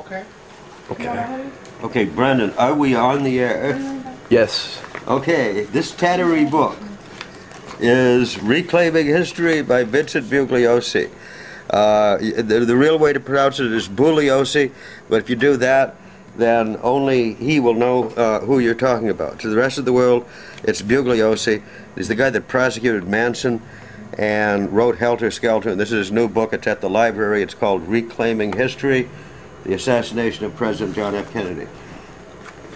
Okay. Okay. Okay, Brendan, are we on the air? Yes. Okay, this tattery book is Reclaiming History by Vincent Bugliosi. The real way to pronounce it is Bugliosi, but if you do that, then only he will know who you're talking about. To the rest of the world, it's Bugliosi. He's the guy that prosecuted Manson and wrote Helter Skelter. And this is his new book. It's at the library. It's called Reclaiming History, the Assassination of President John F. Kennedy.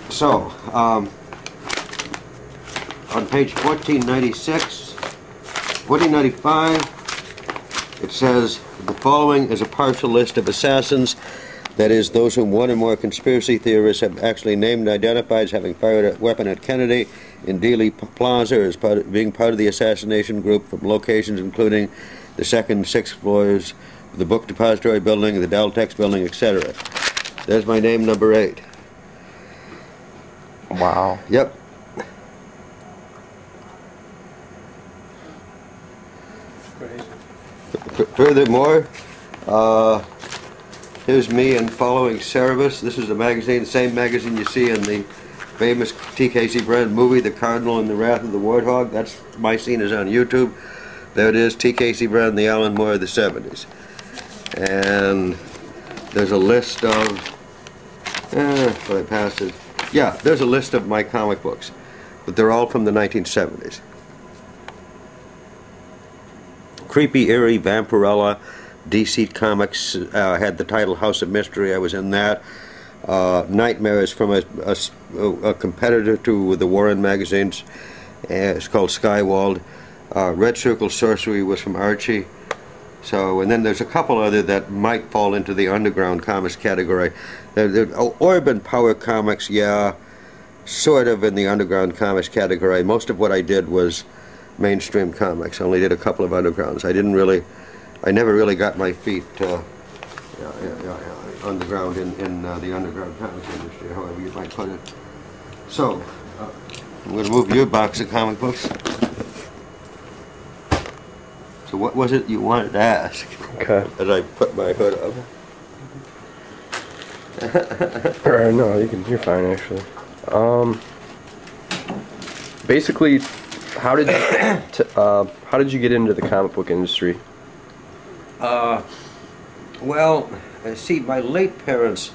So, on page 1496, 1495, it says, the following is a partial list of assassins, that is, those whom one or more conspiracy theorists have actually named and identified as having fired a weapon at Kennedy in Dealey Plaza as being part of the assassination group from locations including the 2nd and 6th floors of the Book Depository Building, the Deltex Building, etc. There's my name, number 8. Wow. Yep. Furthermore, here's me in Following Cerebus. This is the magazine, the same magazine you see in the famous Casey Brennan movie, The Cardinal and the Wrath of the Warthog. That's my scene is on YouTube. There it is, Casey Brennan, the Alan Moore of the 70s. And there's a list of, what I passed it. Yeah, there's a list of my comic books, but they're all from the 1970s. Creepy, Eerie, Vampirella, DC Comics had the title House of Mystery. I was in that. Nightmares from a competitor to the Warren magazines. It's called Skywald. Red Circle Sorcery was from Archie. So, and then there's a couple other that might fall into the underground comics category. Urban Power Comics, yeah, sort of in the underground comics category. Most of what I did was mainstream comics. I only did a couple of undergrounds. I never really got my feet on the ground in the underground comics industry, however you might put it. So, I'm going to move your box of comic books. So what was it you wanted to ask? Okay. As I put my hood up. No, you're fine actually. Basically, how did you get into the comic book industry? Well, see, my late parents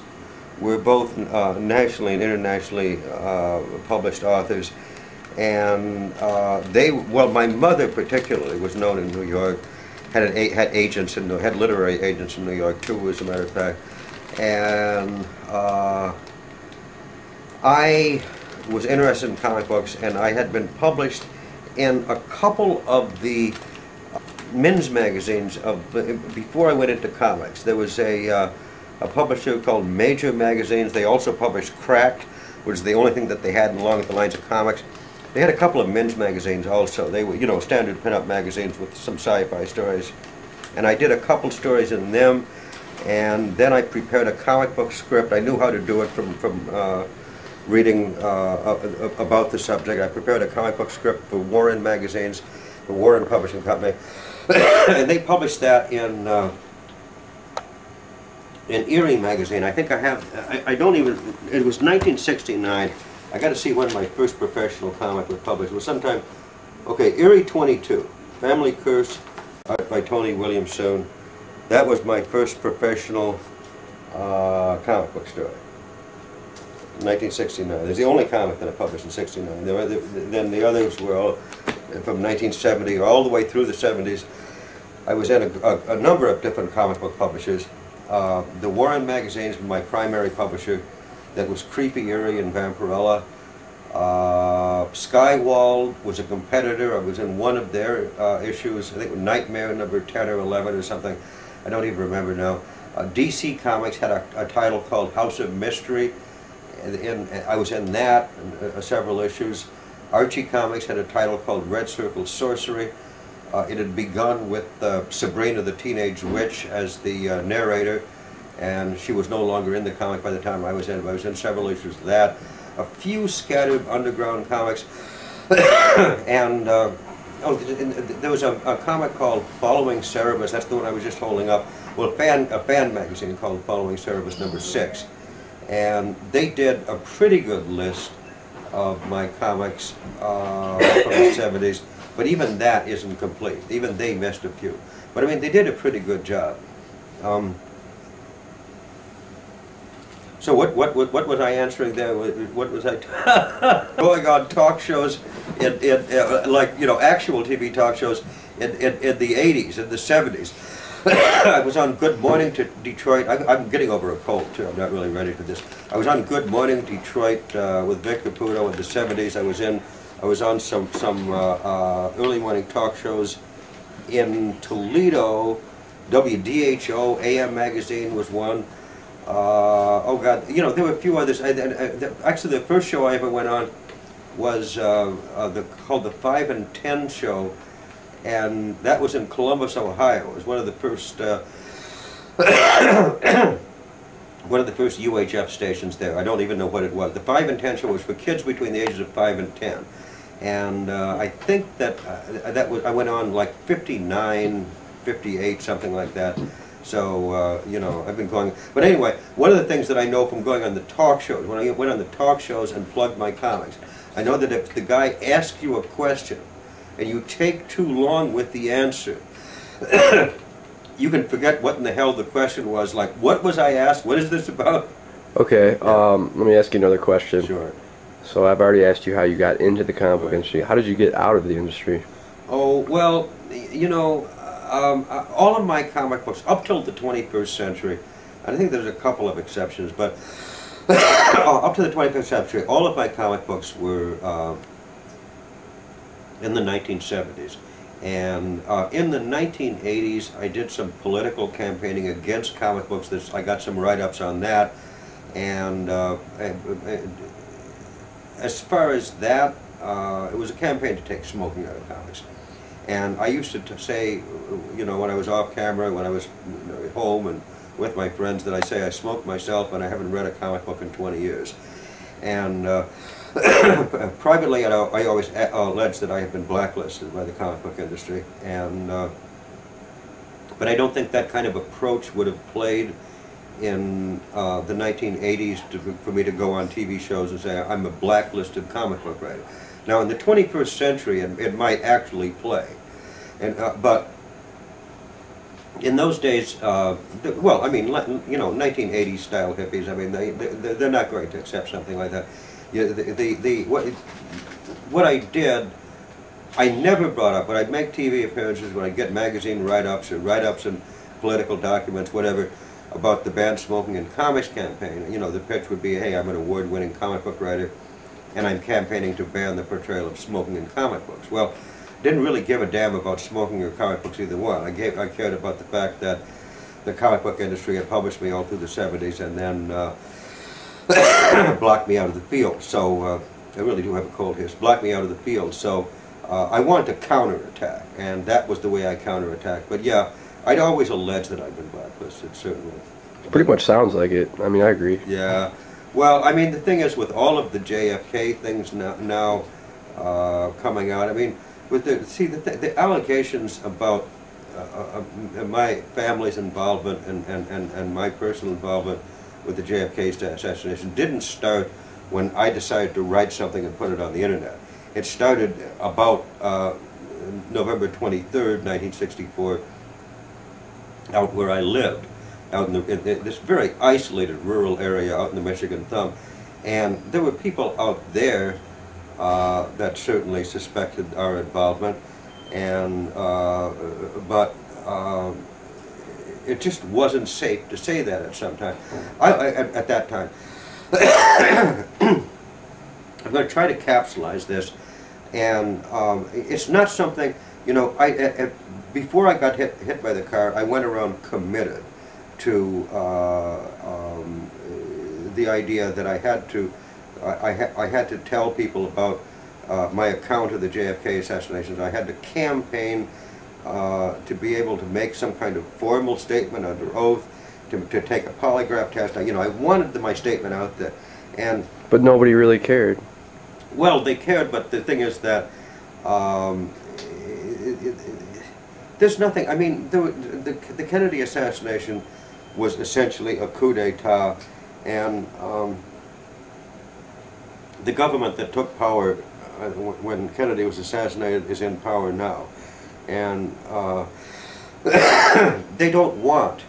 were both nationally and internationally published authors, and my mother particularly was known in New York, had agents and had literary agents in New York too, as a matter of fact, and I was interested in comic books, and I had been published in a couple of the men's magazines before I went into comics. There was a publisher called Major Magazines. They also published Cracked, which is the only thing that they had along the lines of comics. They had a couple of men's magazines also. They were, standard pinup magazines with some sci-fi stories. And I did a couple stories in them, and then I prepared a comic book script. I knew how to do it from reading about the subject. I prepared a comic book script for Warren magazines, the Warren Publishing Company, and they published that in Eerie magazine. I think I have. I don't even. It was 1969. I got to see when my first professional comic was published. It was sometime. Okay, Eerie 22, Family Curse, art by Tony Williamson. That was my first professional comic book story. 1969. There's the only comic that I published in '69. Then the others were all from 1970 all the way through the '70s. I was in a number of different comic book publishers. The Warren magazines were my primary publisher. That was Creepy, Eerie, and Vampirella. Skywald was a competitor. I was in one of their issues. I think it was Nightmare number 10 or 11 or something. I don't even remember now. DC Comics had a title called House of Mystery. And I was in that, several issues. Archie Comics had a title called Red Circle Sorcery. It had begun with Sabrina the Teenage Witch as the narrator, and she was no longer in the comic by the time I was in. I was in several issues of that. A few scattered underground comics. And there was a comic called Following Cerebus. That's the one I was just holding up. well, a fan magazine called Following Service number 6, and they did a pretty good list of my comics from the 70s, but even that isn't complete. Even they missed a few. But I mean, they did a pretty good job. So what was I answering there? What was I going on talk shows, like, you know, actual TV talk shows in the 80s, in the 70s. I was on Good Morning to Detroit. I'm getting over a cold too. I'm not really ready for this. I was on Good Morning Detroit with Vic Caputo in the 70s. I was on some early morning talk shows in Toledo. WDHO AM magazine was one. Oh God, you know, there were a few others. Actually, the first show I ever went on was called the 5 and 10 show, and that was in Columbus, Ohio. It was one of the first UHF stations there. I don't even know what it was. The 5 and 10 show was for kids between the ages of 5 and 10, and I think that I went on like 59, 58, something like that. So, you know, I've been going. But anyway, one of the things that I know from going on the talk shows, when I went on the talk shows and plugged my comics, I know that if the guy asks you a question and you take too long with the answer, you can forget what in the hell the question was. Like, what was I asked? What is this about? Okay, let me ask you another question. Sure. So I've already asked you how you got into the comic book industry. How did you get out of the industry? Oh, well, you know, all of my comic books, up till the 21st century, I think there's a couple of exceptions, but up to the 21st century, all of my comic books were in the 1970s. And in the 1980s, I did some political campaigning against comic books. I got some write-ups on that. And as far as that, it was a campaign to take smoking out of comics. And I used to say, you know, when I was off camera, when I was at home and with my friends, that I say I smoke myself and I haven't read a comic book in 20 years. And privately, I always allege that I have been blacklisted by the comic book industry. And but I don't think that kind of approach would have played in the 1980s for me to go on TV shows and say I'm a blacklisted comic book writer. Now in the 21st century it might actually play, and but in those days, well, I mean, you know, 1980s style hippies, I mean, they're not going to accept something like that. What I did, I never brought up, when I'd make TV appearances, when I'd get magazine write-ups or write-ups in political documents, whatever, about the ban smoking in comics campaign, you know, the pitch would be, hey, I'm an award-winning comic book writer, and I'm campaigning to ban the portrayal of smoking in comic books. Well, didn't really give a damn about smoking or comic books, either one. I cared about the fact that the comic book industry had published me all through the 70s and then blocked me out of the field. So I really do have a cold here. Blocked me out of the field. So I wanted to counterattack, and that was the way I counterattacked. But yeah, I'd always alleged that I'd been blacklisted, certainly. Pretty much sounds like it. I mean, I agree. Yeah. Well, I mean, the thing is, with all of the JFK things now coming out, I mean, with the allegations about my family's involvement and my personal involvement with the JFK assassination didn't start when I decided to write something and put it on the internet. It started about November 23rd, 1964, out where I lived, out in this very isolated rural area out in the Michigan Thumb. And there were people out there that certainly suspected our involvement, and but it just wasn't safe to say that at some time. At that time. I'm going to try to capsulize this, and it's not something, you know, before I got hit by the car, I went around committed to the idea that I had to tell people about my account of the JFK assassination. I had to campaign to be able to make some kind of formal statement under oath, to take a polygraph test. You know, I wanted my statement out there, but nobody really cared. Well, they cared, but the thing is that There's nothing. I mean, the Kennedy assassination was essentially a coup d'état, and the government that took power when Kennedy was assassinated is in power now, and they don't want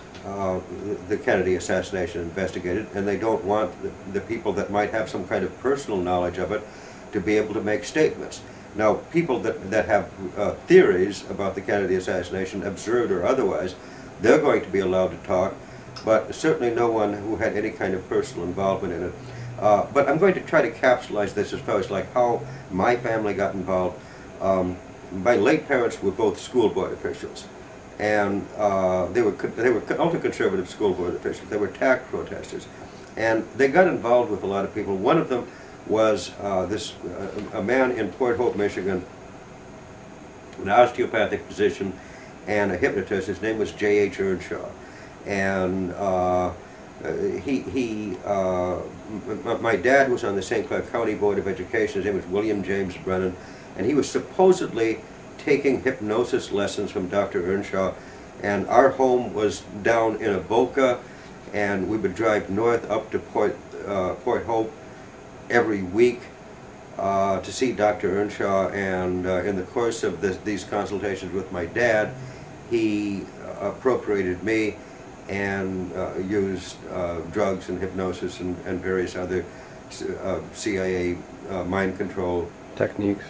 the Kennedy assassination investigated, and they don't want the people that might have some kind of personal knowledge of it to be able to make statements. Now, people that have theories about the Kennedy assassination, absurd or otherwise, they're going to be allowed to talk, but certainly no one who had any kind of personal involvement in it. But I'm going to try to capsulize this as far as like how my family got involved. My late parents were both school board officials, and they were ultra-conservative school board officials. They were tax protesters, and they got involved with a lot of people. One of them was a man in Port Hope, Michigan, an osteopathic physician and a hypnotist. His name was J.H. Earnshaw, and my dad was on the St. Clair County Board of Education. His name was William James Brennan, and he was supposedly taking hypnosis lessons from Dr. Earnshaw, and our home was down in Avoca, and we would drive north up to Port Hope every week to see Dr. Earnshaw, and in the course of these consultations with my dad, he appropriated me and used drugs and hypnosis and various other CIA mind control techniques,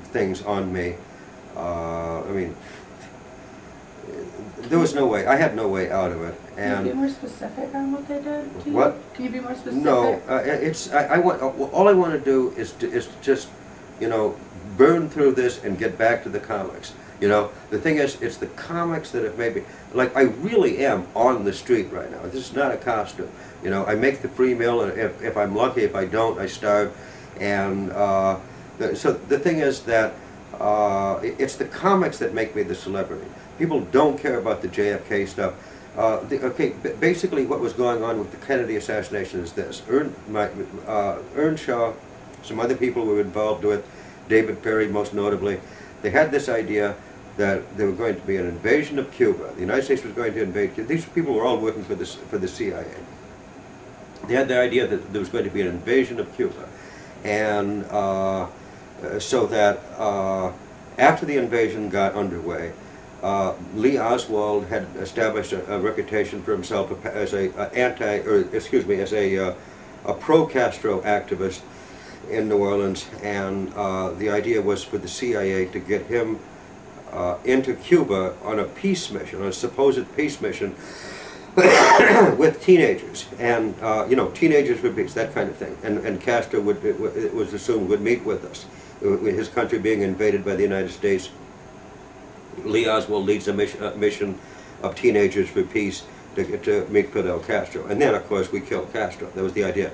things on me. I mean, there was no way. I had no way out of it. And can you be more specific on what they did to you? What? Can you be more specific? No, I want. All I want to do is to just, you know, burn through this and get back to the comics. You know, the thing is, it's the comics that have made me, like, I really am on the street right now. This is not a costume. You know, I make the free meal, and if I'm lucky, if I don't, I starve. And so the thing is that it's the comics that make me the celebrity. People don't care about the JFK stuff. Basically what was going on with the Kennedy assassination is this. Earnshaw, some other people were involved with, David Perry most notably. They had this idea that there was going to be an invasion of Cuba. The United States was going to invade Cuba. These people were all working for the CIA. They had the idea that there was going to be an invasion of Cuba. And so that after the invasion got underway, Lee Oswald had established a reputation for himself as a pro-Castro activist in New Orleans, and the idea was for the CIA to get him into Cuba on a peace mission, on a supposed peace mission with teenagers, and you know, teenagers for peace, that kind of thing. And Castro it was assumed would meet with us. With his country being invaded by the United States, Lee Oswald leads a mission of teenagers for peace to meet Fidel Castro. And then, of course, we killed Castro. That was the idea.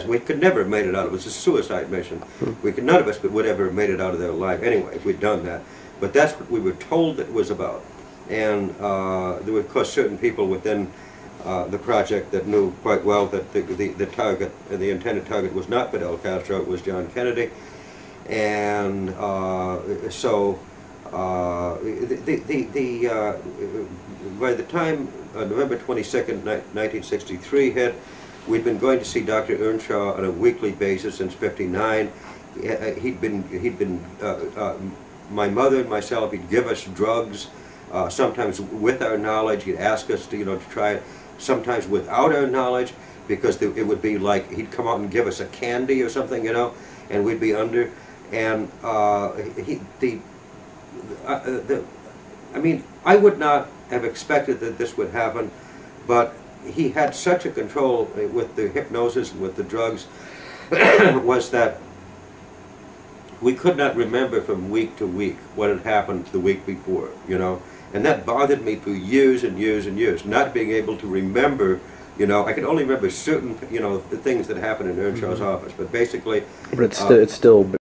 We could never have made it out. It was a suicide mission. None of us would ever have made it out of there alive anyway if we'd done that. But that's what we were told it was about. And there were, of course, certain people within the project that knew quite well that the target, the intended target, was not Fidel Castro, it was John Kennedy. And so by the time November 22nd, 1963 hit, we'd been going to see Dr. Earnshaw on a weekly basis since '59. My mother and myself, he'd give us drugs, sometimes with our knowledge. He'd ask us to, you know, to try it, sometimes without our knowledge, because it would be like he'd come out and give us a candy or something, you know, and we'd be under. And I mean, I would not have expected that this would happen, but he had such a control with the hypnosis and with the drugs was that we could not remember from week to week what had happened the week before, you know, and that bothered me for years and years and years, not being able to remember. You know, I could only remember certain, you know, the things that happened in Earnshaw's office, but basically... But it's still